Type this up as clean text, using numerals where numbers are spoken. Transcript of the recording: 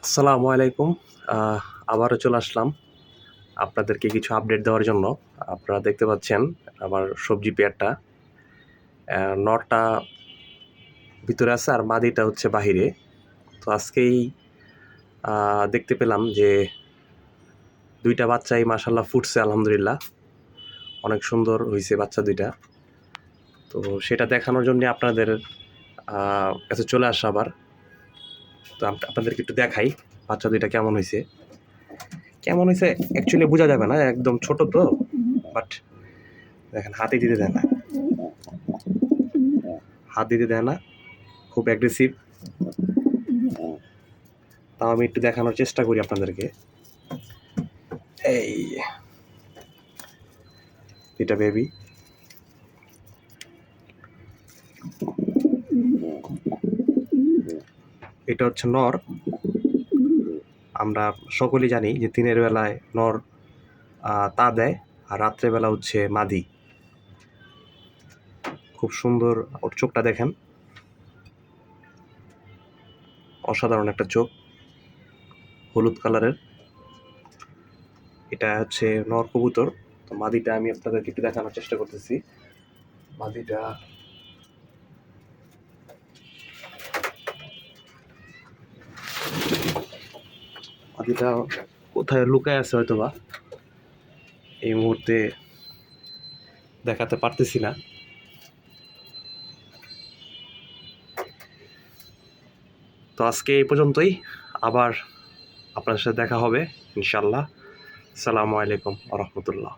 আসসালামু আলাইকুম। আবারও চলে আসলাম আপনাদেরকে কিছু আপডেট দেওয়ার জন্য। আপনারা দেখতে পাচ্ছেন আমার সবজি পেয়ারটা। নরটা ভিতরে আছে আর মাদিটা হচ্ছে বাহিরে। তো আজকেই দেখতে পেলাম যে ২ টা বাচ্চাই মাশাআল্লাহ ফুটছে আলহামদুলিল্লাহ। অনেক সুন্দর হইছে বাচ্চা ২ টা। তো সেটা দেখানোর জন্যে আপনাদের কাছে চলে আসা আবার। তো আপনাদেরকে একটু দেখাই বাচ্চা ২ টা কেমন হইছে। কেমন হইছে অ্যাকচুয়ালি বোঝা যাবে না, একদম ছোট তো। বাট দেখেন হাতই দিতে দেয় না, হাত দিতে দেয় না, খুব অ্যাগ্রেসিভ। তাও আমি একটু দেখানোর চেষ্টা করি আপনাদেরকে। এই এটা বেবি, এটা হচ্ছে নর। আমরা সকলেই জানি যে দিনের বেলায় নর তা দেয় আর রাত্রেবেলা হচ্ছে মাদি। খুব সুন্দর ওর চোখটা দেখেন, অসাধারণ একটা চোখ, হলুদ কালারের। এটা হচ্ছে নর কবুতর। তো মাদিটা আমি আপনাদেরকে একটু দেখানোর চেষ্টা করতেছি। মাদিটা মাদিটা কোথায় লুকায় আছে হয়তোবা, এই মুহূর্তে দেখাতে পারতেছি না। তো আজকে এই পর্যন্তই, আবার আপনার সাথে দেখা হবে ইনশাল্লাহ। আসসালামু আলাইকুম ওয়া রাহমাতুল্লাহ।